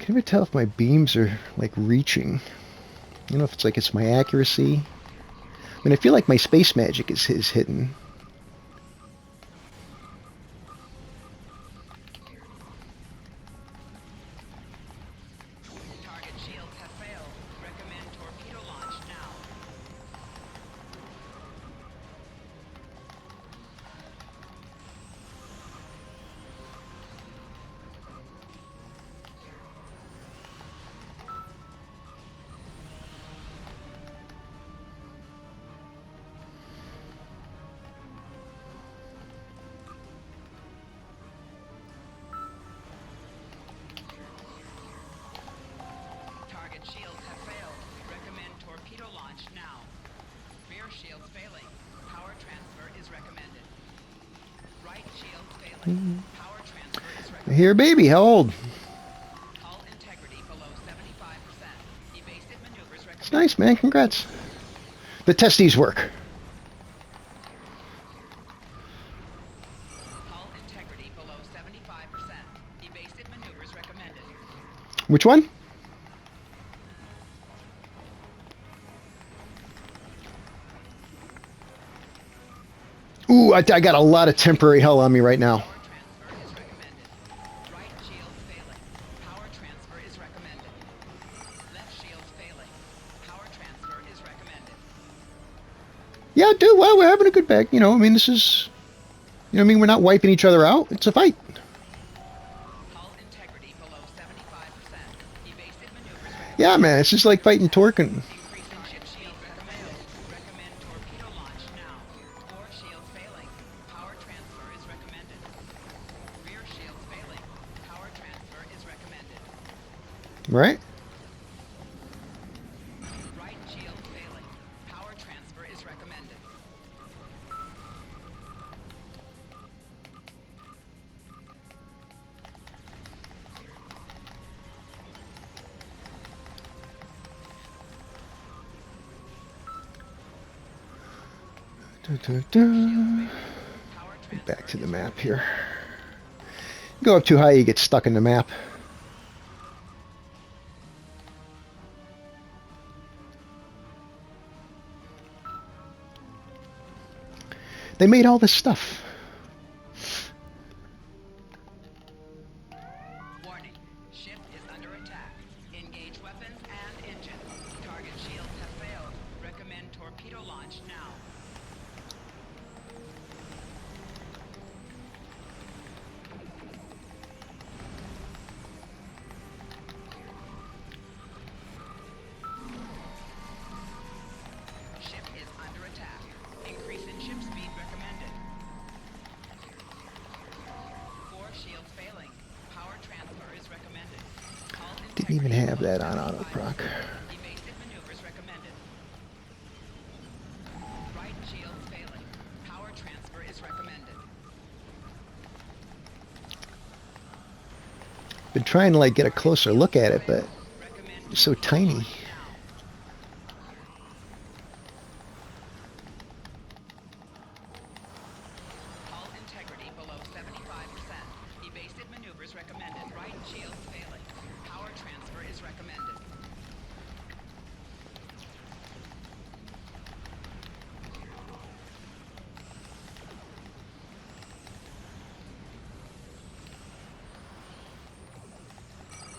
can never tell if my beams are like reaching. I don't know if it's like it's my accuracy. I mean, I feel like my space magic is hidden. Target shields have failed. Recommend torpedo launch now. Target shields have failed. Recommend torpedo launch now. Rear shields failing. Power transfer is recommended. Right shield failing. Power transfer is recommended. Here, baby, how old? Hull integrity below 75%. Evasive maneuvers recommended. It's nice, man. Congrats. The testes work. Hull integrity below 75%. Evasive maneuvers recommended. Which one? Ooh, I got a lot of temporary hull on me right now. Power transfer is recommended. Right shield failing. Power transfer is recommended. Left shield failing. Power transfer is recommended. Yeah, dude, well, we're having a good bag. You know, I mean, this is... You know what I mean? We're not wiping each other out. It's a fight. Hull integrity below 75%. Evasive maneuvers recommended. Yeah, man, it's just like fighting torque and... Increasing ship shield recommended. Recommend torpedo launch now. Core shield failing. Power transfer is recommended. Rear shields failing. Power transfer is recommended. Right? Right shield failing. Power transfer is recommended. Power transfer Back to the is map here. Go up too high, you get stuck in the map. They made all this stuff. Warning. Ship is under attack. Engage weapons and engines. Target shields have failed. Recommend torpedo launch now. Ship is under attack. Increase in ship speed recommended. Core shields failing. Power transfer is recommended. Hull Didn't even integrity have below that on 75%. autoproc. Evasive maneuvers recommended. Right shields failing. Power transfer is recommended. Been trying to like get a closer look at it, but Recommend it's so torpedo tiny. launch now. Hull integrity below 75%. Evasive maneuvers recommended. Right shields failing. Power transfer is recommended.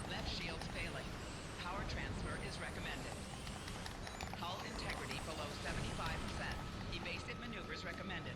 Left shields failing. Power transfer is recommended. Hull integrity below 75%. Evasive maneuvers recommended.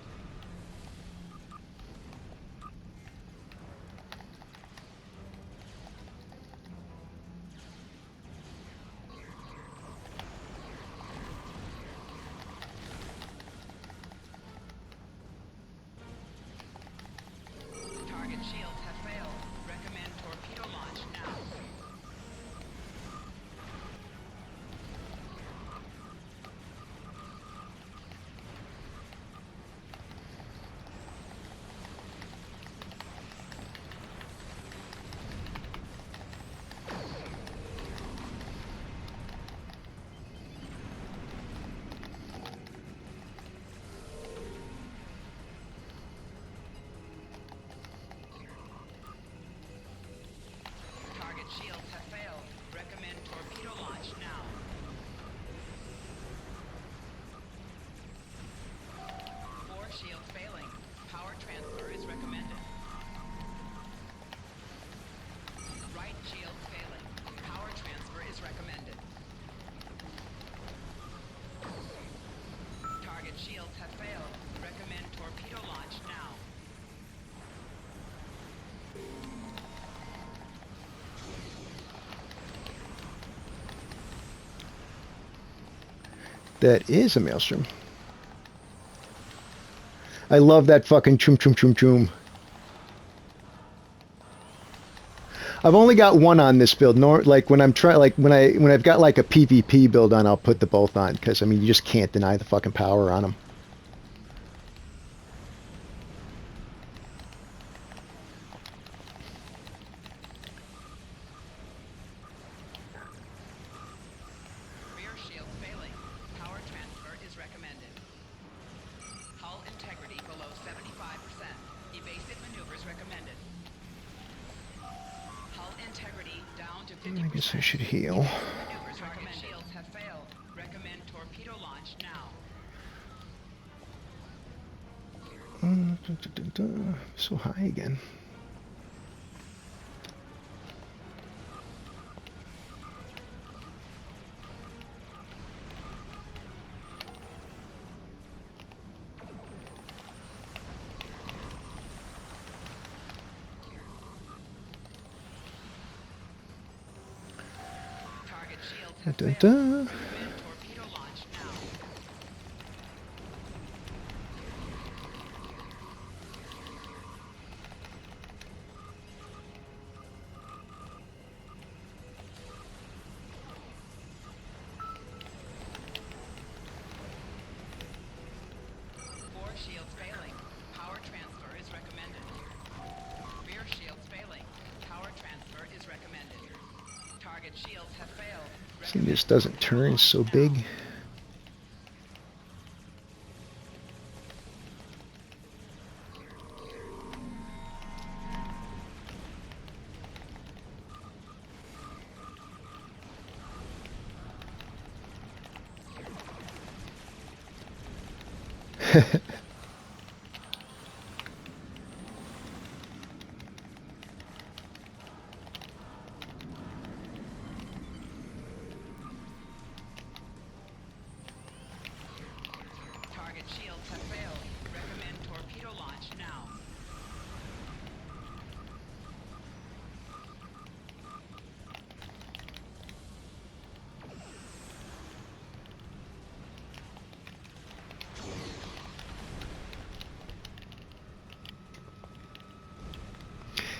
That is a maelstrom. I love that fucking choom choom choom choom. I've only got one on this build. Nor like when I'm trying, like when I've got like a PvP build on, I'll put the both on because I mean you just can't deny the fucking power on them. Rear shields failing. Power transfer is recommended. Hull integrity below 75%. Evasive maneuvers recommended. Hull integrity down to 50%. I guess I should heal. Maneuvers recommended. Shields have failed. Recommend torpedo launch now. So high again. Target shields Da, have da, failed. da. Recommend torpedo launch now. Fore shields failing. Power transfer is recommended. Rear shields failing. Power transfer is recommended. Target shields have failed. See, this doesn't turn so big. Target shields have failed. Recommend torpedo launch now.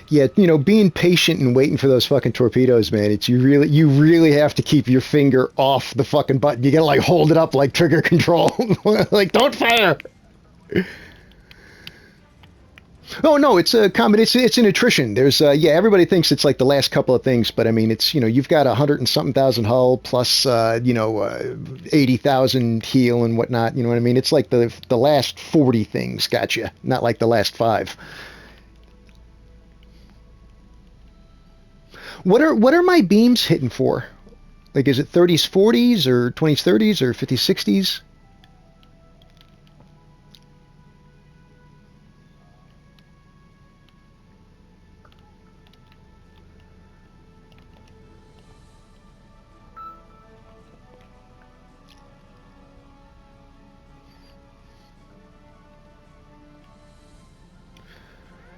Yeah, you know, being patient and waiting for those fucking torpedoes, man. It's you really have to keep your finger off the fucking button. You gotta like hold it up like trigger control. Like don't fire. Oh no, it's a combination. It's an attrition. There's yeah, everybody thinks it's like the last couple of things, but I mean, it's you've got 100 and something thousand hull plus 80,000 heal and whatnot. You know what I mean? It's like the last 40 things got you, not like the last 5. What are my beams hitting for? Like, is it 30s, 40s, or 20s, 30s, or 50s, 60s?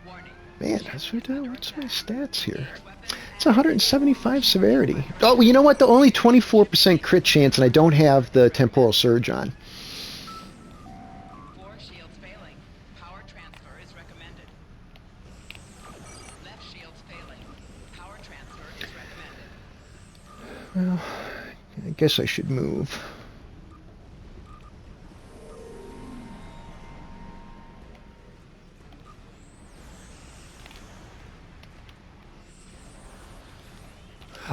Warning. Man, what's my stats here? It's 175 severity. Oh, well, you know what? The only 24% crit chance, and I don't have the temporal surge on. Fore shields failing. Power transfer is recommended. Left shields failing. Power transfer is recommended. Well, I guess I should move.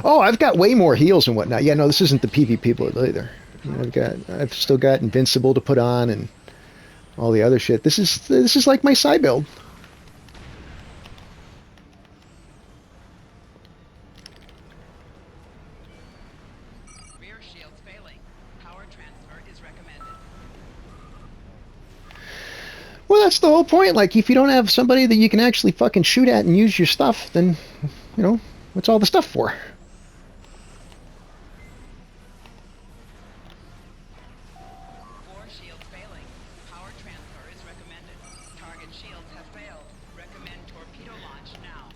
Oh, I've got way more heals and whatnot. Yeah, no, this isn't the PvP build either. I've still got Invincible to put on and all the other shit. This is like my side build. Rear shields failing. Power transfer is recommended. Well, that's the whole point. Like, if you don't have somebody that you can actually fucking shoot at and use your stuff, then, what's all the stuff for? Fore shields failing. Power transfer is recommended. Target shields have failed. Recommend torpedo launch now.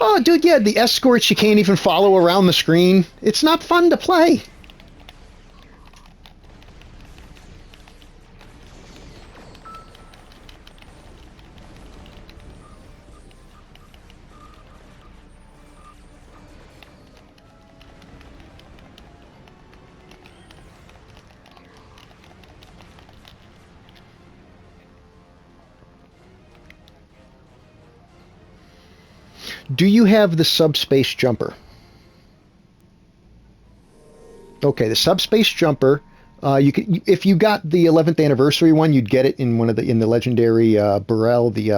Oh, dude, yeah, the escorts you can't even follow around the screen. It's not fun to play. Do you have the subspace jumper? Okay, the subspace jumper. You could, if you got the 11th anniversary one, you'd get it in one of the legendary Burrell, the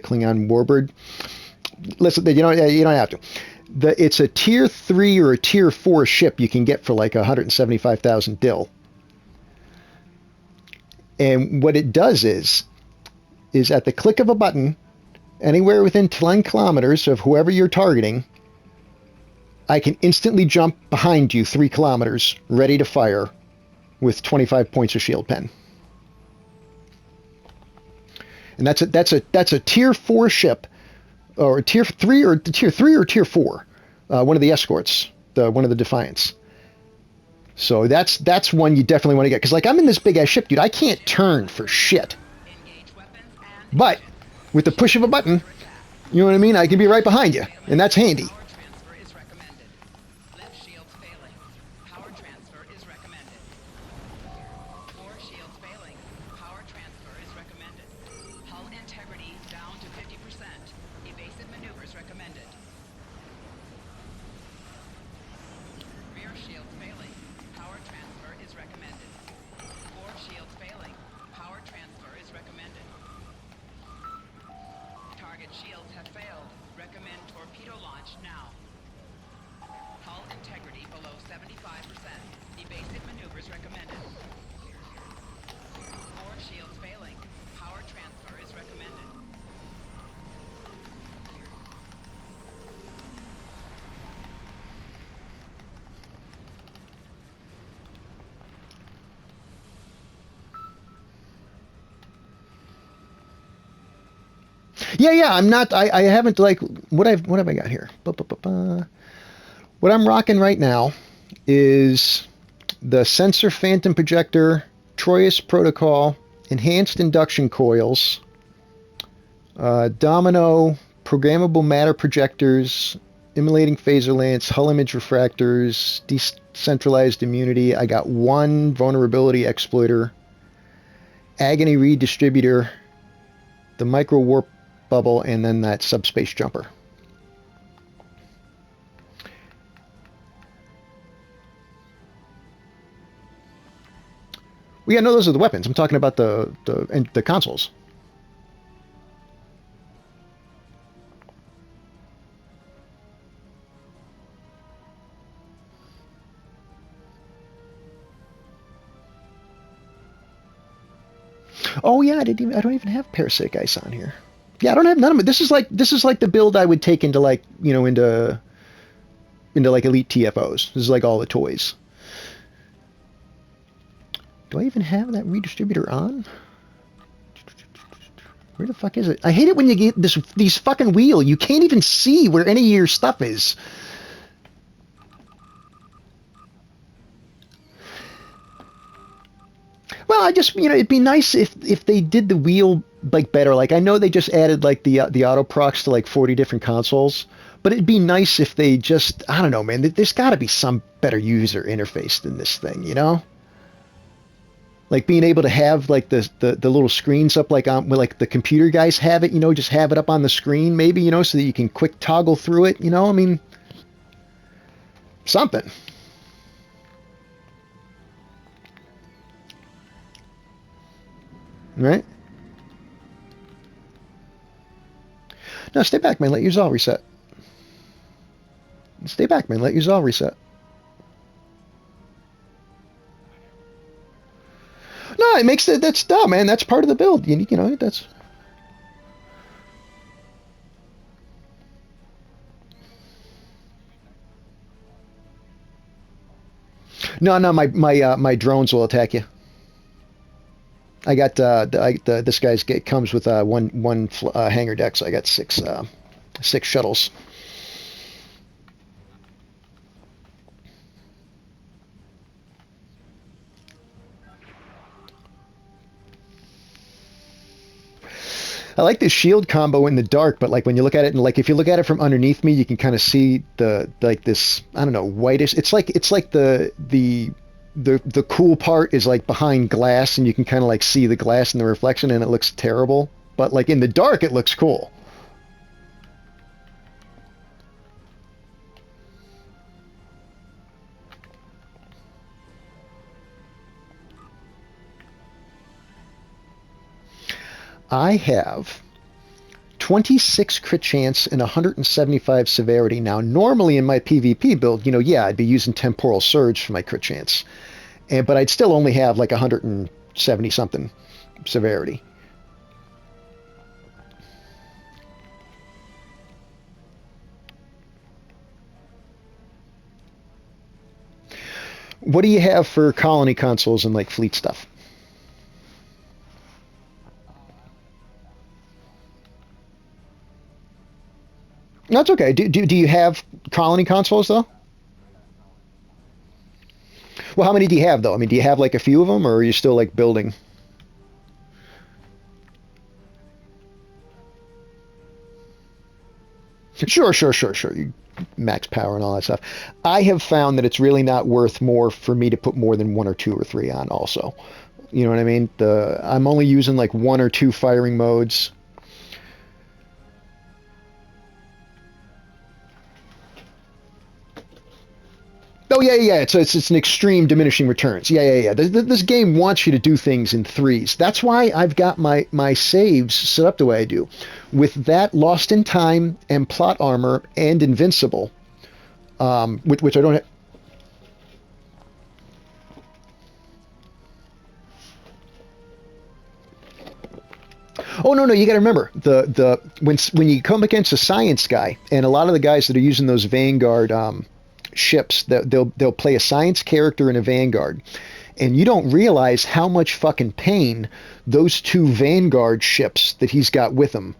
Klingon warbird. Listen, you don't have to. It's a tier 3 or a tier 4 ship you can get for like 175,000 dill. And what it does is at the click of a button, anywhere within 10 kilometers of whoever you're targeting, I can instantly jump behind you 3 kilometers, ready to fire, with 25 points of shield pen. And that's a tier 4 ship, or tier 3 or tier 4, one of the escorts, one of the Defiants. So that's one you definitely want to get, because like I'm in this big ass ship, dude. I can't turn for shit. But with the push of a button, you know what I mean? I can be right behind you, and that's handy. Yeah, I'm not. I haven't like what have I got here? What I'm rocking right now is the sensor phantom projector, Troyes protocol, enhanced induction coils, domino programmable matter projectors, emulating phaser lance, hull image refractors, decentralized immunity. I got one vulnerability exploiter, agony redistributor, the micro warp bubble, and then that subspace jumper. Well, yeah, no, those are the weapons. I'm talking about the consoles. Oh yeah, I don't even have parasitic ice on here. Yeah, I don't have none of it. This is like the build I would take into like, into like elite TFOs. This is like all the toys. Do I even have that redistributor on? Where the fuck is it? I hate it when you get these fucking wheel. You can't even see where any of your stuff is. Well, I just, it'd be nice if they did the wheel like better. Like I know they just added like the auto procs to like 40 different consoles, but it'd be nice if they just, I don't know, man. There's got to be some better user interface than this thing, Like being able to have like the little screens up like on where like the computer guys have it, just have it up on the screen maybe, so that you can quick toggle through it, I mean, something. Right? No, stay back, man. Let yours all reset. Stay back, man. Let yours all reset. No, it makes it. That's dumb, man. That's part of the build. You know, that's. No, my drones will attack you. I got this guy's comes with one hangar deck, so I got six shuttles. I like this shield combo in the dark, but like when you look at it, and like if you look at it from underneath me, you can kind of see the like this, I don't know, whitish. It's like the cool part is like behind glass, and you can kind of like see the glass in the reflection, and it looks terrible. But like in the dark, it looks cool. I have 26 crit chance and 175 severity. Now, normally in my PvP build, yeah, I'd be using Temporal Surge for my crit chance, but I'd still only have like 170 something severity. What do you have for colony consoles and like fleet stuff? That's okay. Do you have colony consoles though? Well, how many do you have though? I mean, do you have like a few of them, or are you still like building? Sure. Max power and all that stuff. I have found that it's really not worth more for me to put more than one or two or three on. Also, you know what I mean? I'm only using like one or two firing modes. Oh yeah. It's an extreme diminishing returns. Yeah. This game wants you to do things in threes. That's why I've got my saves set up the way I do, with that lost in time and plot armor and invincible, which I don't have. Oh no, you got to remember the when you come against a science guy, and a lot of the guys that are using those Vanguard ships, they'll play a science character in a Vanguard, and you don't realize how much fucking pain those two Vanguard ships that he's got with him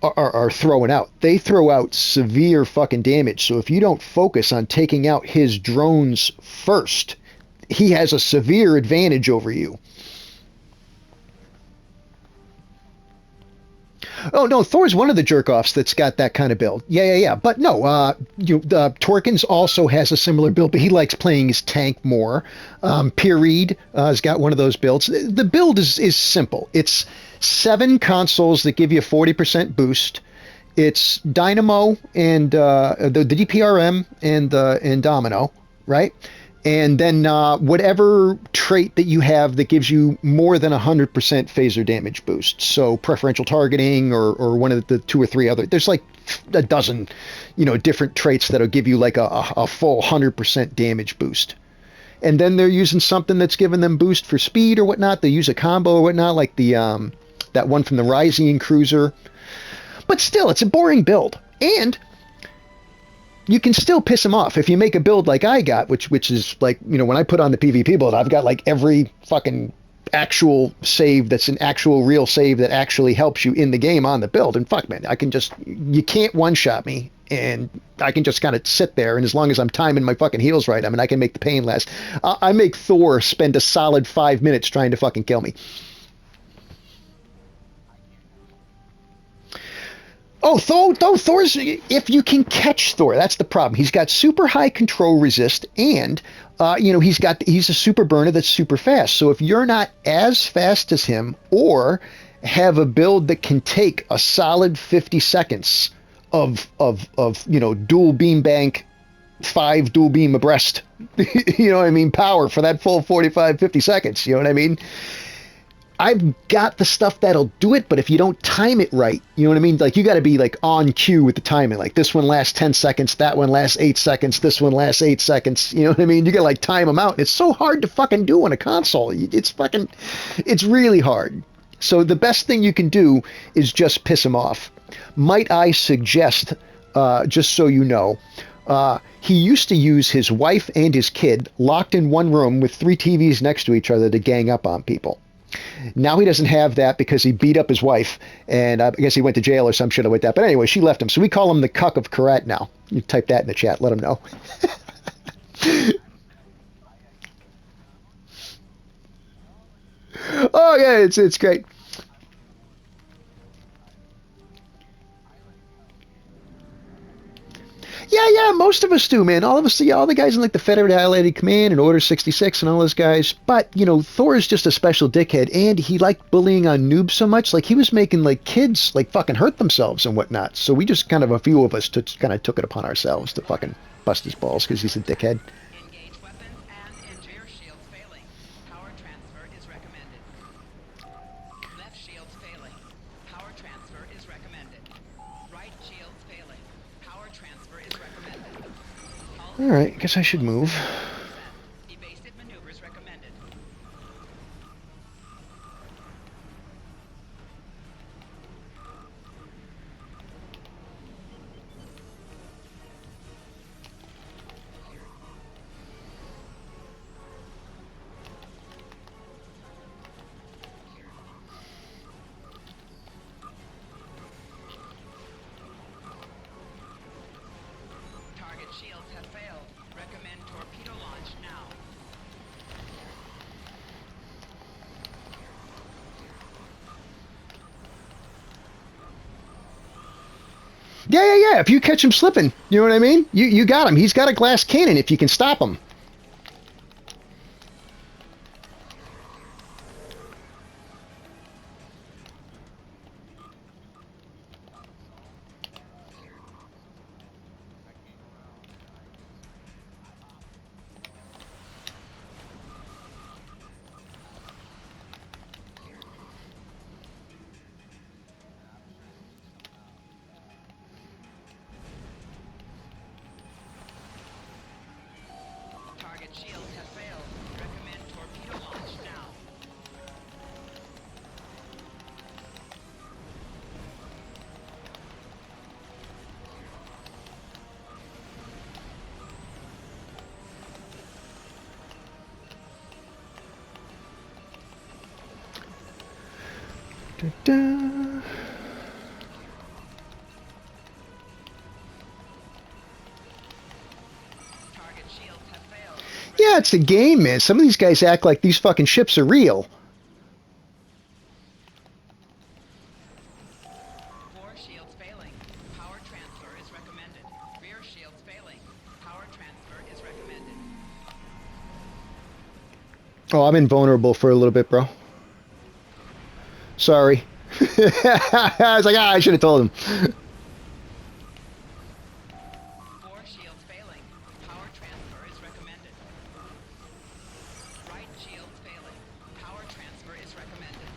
are throwing out. They throw out severe fucking damage. So if you don't focus on taking out his drones first, he has a severe advantage over you. Oh no, Thor's one of the jerk offs that's got that kind of build. Yeah. But no, Torkins also has a similar build, but he likes playing his tank more. Pyreed has got one of those builds. The build is simple. It's 7 consoles that give you a 40% boost. It's Dynamo and the DPRM and Domino, right? And then whatever trait that you have that gives you more than 100% phaser damage boost. So preferential targeting or one of the two or three other. There's like a dozen, different traits that'll give you like a full 100% damage boost. And then they're using something that's giving them boost for speed or whatnot. They use a combo or whatnot, like the that one from the Rising Cruiser. But still, it's a boring build. And you can still piss him off if you make a build like I got, which is like, when I put on the PvP build, I've got like every fucking actual save that's an actual real save that actually helps you in the game on the build. And fuck, man, you can't one-shot me, and I can just kind of sit there, and as long as I'm timing my fucking heals right, I can make the pain less. I make Thor spend a solid 5 minutes trying to fucking kill me. Oh, Thor's, if you can catch Thor, that's the problem. He's got super high control resist, and he's a super burner that's super fast. So if you're not as fast as him, or have a build that can take a solid 50 seconds of dual beam bank, 5 dual beam abreast, power for that full 45, 50 seconds, you know what I mean? I've got the stuff that'll do it, but if you don't time it right, you know what I mean? Like, you got to be like on cue with the timing. Like, this one lasts 10 seconds, that one lasts 8 seconds, this one lasts 8 seconds. You know what I mean? You got to like time them out. It's so hard to fucking do on a console. It's really hard. So the best thing you can do is just piss them off. Might I suggest, just so you know, he used to use his wife and his kid locked in one room with 3 TVs next to each other to gang up on people. Now he doesn't have that because he beat up his wife, and I guess he went to jail or some shit like that. But anyway, she left him, so we call him the cuck of Karat now. You type that in the chat, let him know. Oh yeah, it's great. Yeah, most of us do, man. All of us, all the guys in like the Federated Allied Command and Order 66 and all those guys. But, Thor is just a special dickhead, and he liked bullying on noobs so much. Like, he was making like kids like fucking hurt themselves and whatnot. So we just a few of us kind of took it upon ourselves to fucking bust his balls because he's a dickhead. Engage weapons and engineer shields failing. Power transfer is recommended. Left shields failing. Alright, guess I should move. Evasive maneuvers recommended. Target shields have failed. Recommend torpedo launch now. Yeah. If you catch him slipping, you know what I mean? You got him. He's got a glass cannon if you can stop him. Target shields have failed. Recommend torpedo launch now. Da-da. Target shields have failed. Yeah, it's the game, man. Some of these guys act like these fucking ships are real. Fore shields failing. Power transfer is recommended. Rear shields failing. Power transfer is recommended. Oh, I'm invulnerable for a little bit, bro. Sorry. I was like, I should have told him. Fore shields failing. Power transfer is recommended. Right shields failing. Power transfer is recommended.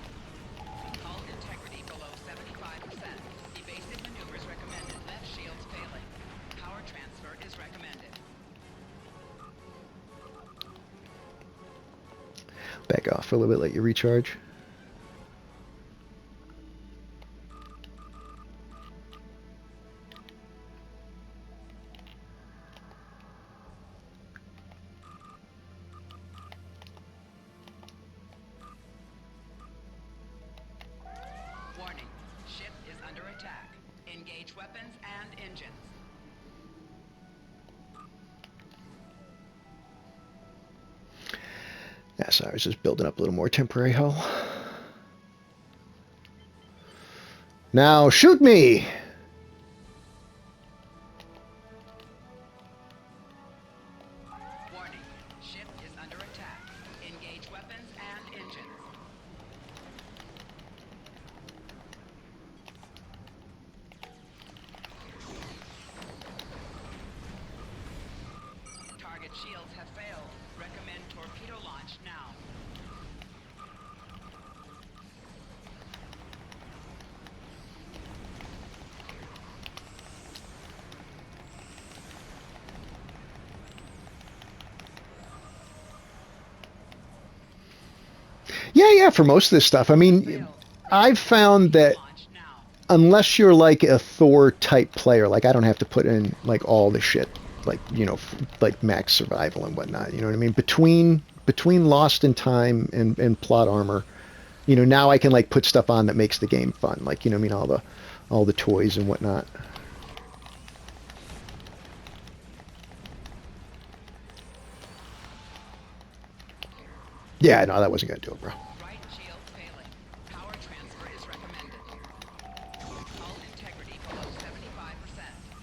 Hull integrity below 75%. Evasive maneuvers recommended. Left shields failing. Power transfer is recommended. Back off for a little bit, let you recharge. Warning. Ship is under attack. Engage weapons and engines. Yeah, sorry, I was just building up a little more temporary hull. Now shoot me! Warning. Ship is under attack. Engage weapons and engines. Target shields have failed. Recommend torpedo launch now. Yeah, for most of this stuff. I mean, I've found that Launch now. unless you're like a Thor type player, like I don't have to put in like all the shit, like like max survival and whatnot. You know what I mean? Between Lost in Time and Plot Armor, now I can like put stuff on that makes the game fun. Like I mean, all the toys and whatnot. Yeah, no, that wasn't gonna do it, bro. Right shield failing. Power transfer is recommended. Hull integrity below 75%.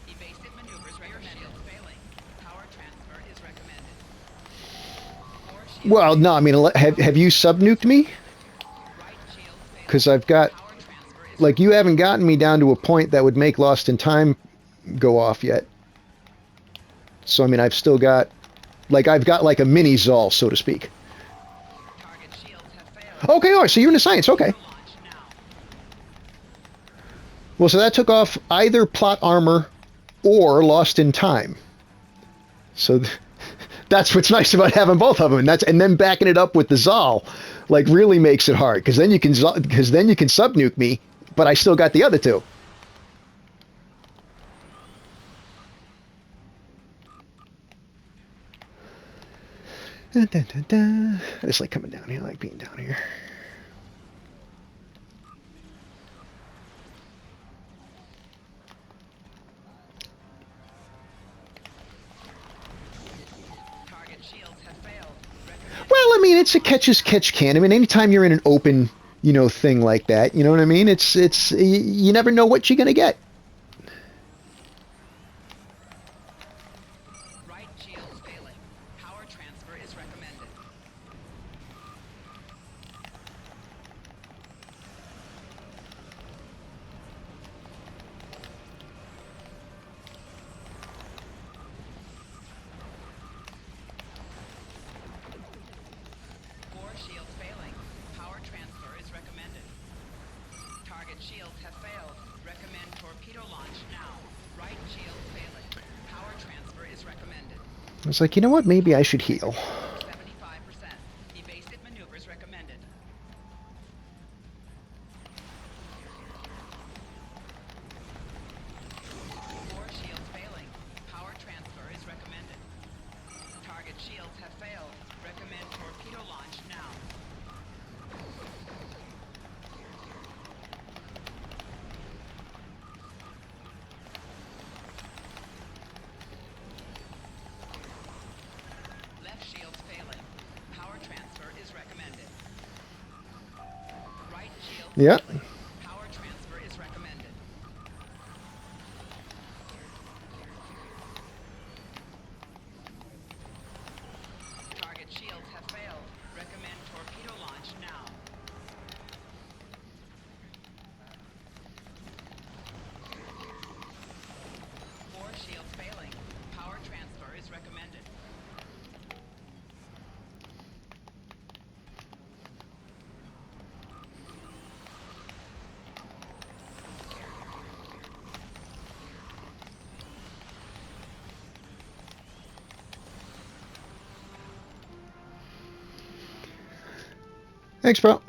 Evasive maneuvers recommended. Shield failing. Power transfer is recommended. Fore shield Well, no, I mean, have you sub-nuked me? right shield failing. Because I've got, Power transfer is like, you haven't gotten me down to a point that would make Lost in Time go off yet. So, I mean, I've got like a mini Zol, so to speak. target shields have failed. Okay, all right, so you're into science, okay. Launch now. Well, so that took off either Plot Armor or Lost in Time. So that's what's nice about having both of them, and then backing it up with the Zal, like really makes it hard because then you can sub nuke me, but I still got the other two. Dun, dun, dun, dun. I just like coming down here. I like being down here. Target shields have failed. Recommend Well, I mean, it's a catch as catch can. I mean, anytime you're in an open, thing like that, you know what I mean? It's you never know what you're gonna get. right shields failing. Power transfer is recommended. Core shields failing. Power transfer is recommended. Target shields have failed. Recommend torpedo launch now. Right shield failing. Power transfer is recommended. I was like, you know what? Maybe I should heal. 75%. Evasive maneuvers recommended. Core shields failing. Power transfer is recommended. Target shields have failed. Recommend torpedo launch now. Left shields failing. Power transfer is recommended. Right shield Yeah. failing. Power transfer is recommended. Target shields have failed. Recommend torpedo launch now. Core shields failing. Power transfer is recommended. Thanks, bro.